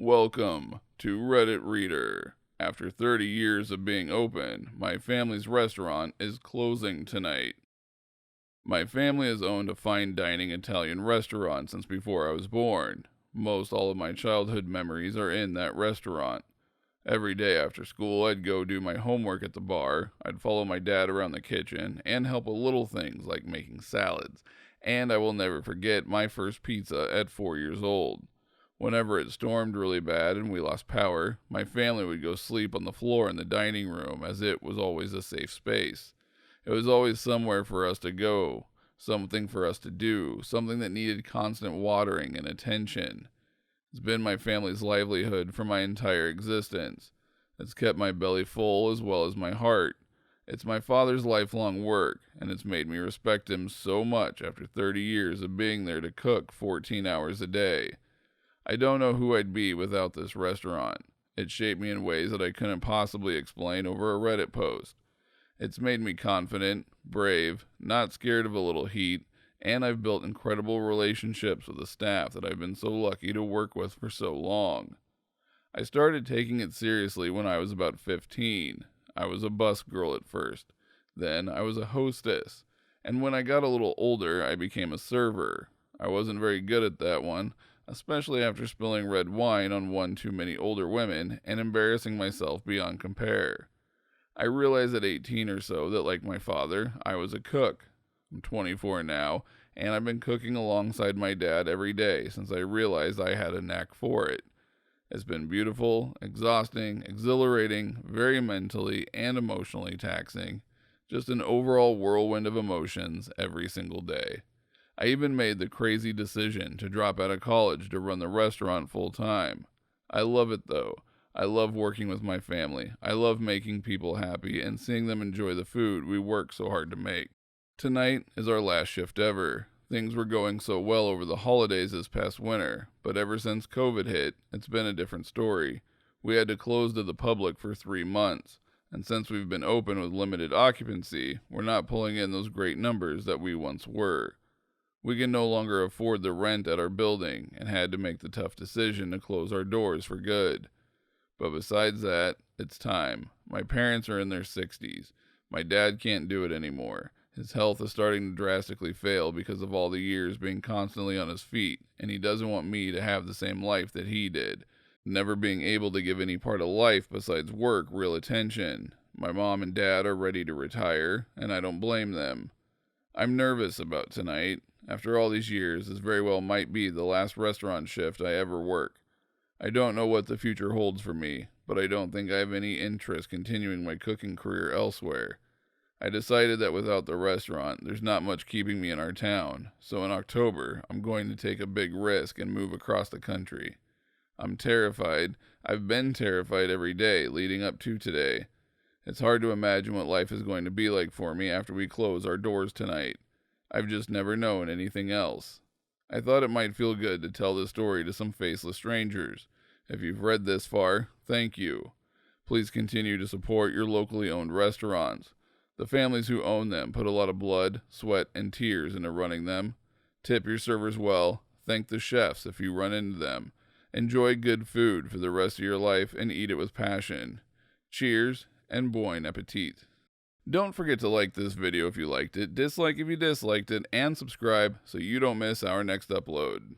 Welcome to Reddit Reader. After 30 years of being open, my family's restaurant is closing tonight. My family has owned a fine dining Italian restaurant since before I was born. Most all of my childhood memories are in that restaurant. Every day after school, I'd go do my homework at the bar, I'd follow my dad around the kitchen, and help with little things like making salads. And I will never forget my first pizza at 4 years old. Whenever it stormed really bad and we lost power, my family would go sleep on the floor in the dining room as it was always a safe space. It was always somewhere for us to go, something for us to do, something that needed constant watering and attention. It's been my family's livelihood for my entire existence. It's kept my belly full as well as my heart. It's my father's lifelong work, and it's made me respect him so much after 30 years of being there to cook 14 hours a day. I don't know who I'd be without this restaurant. It shaped me in ways that I couldn't possibly explain over a Reddit post. It's made me confident, brave, not scared of a little heat, and I've built incredible relationships with the staff that I've been so lucky to work with for so long. I started taking it seriously when I was about 15. I was a bus girl at first. Then I was a hostess. And when I got a little older, I became a server. I wasn't very good at that one, especially after spilling red wine on one too many older women and embarrassing myself beyond compare. I realized at 18 or so that, like my father, I was a cook. I'm 24 now, and I've been cooking alongside my dad every day since I realized I had a knack for it. It's been beautiful, exhausting, exhilarating, very mentally and emotionally taxing. Just an overall whirlwind of emotions every single day. I even made the crazy decision to drop out of college to run the restaurant full time. I love it though. I love working with my family. I love making people happy and seeing them enjoy the food we work so hard to make. Tonight is our last shift ever. Things were going so well over the holidays this past winter, but ever since COVID hit, it's been a different story. We had to close to the public for 3 months, and since we've been open with limited occupancy, we're not pulling in those great numbers that we once were. We can no longer afford the rent at our building and had to make the tough decision to close our doors for good. But besides that, it's time. My parents are in their 60s. My dad can't do it anymore. His health is starting to drastically fail because of all the years being constantly on his feet, and he doesn't want me to have the same life that he did, never being able to give any part of life besides work real attention. My mom and dad are ready to retire, and I don't blame them. I'm nervous about tonight. After all these years, this very well might be the last restaurant shift I ever work. I don't know what the future holds for me, but I don't think I have any interest continuing my cooking career elsewhere. I decided that without the restaurant, there's not much keeping me in our town, so in October, I'm going to take a big risk and move across the country. I'm terrified. I've been terrified every day leading up to today. It's hard to imagine what life is going to be like for me after we close our doors tonight. I've just never known anything else. I thought it might feel good to tell this story to some faceless strangers. If you've read this far, thank you. Please continue to support your locally owned restaurants. The families who own them put a lot of blood, sweat, and tears into running them. Tip your servers well. Thank the chefs if you run into them. Enjoy good food for the rest of your life and eat it with passion. Cheers and bon appetit. Don't forget to like this video if you liked it, dislike if you disliked it, and subscribe so you don't miss our next upload.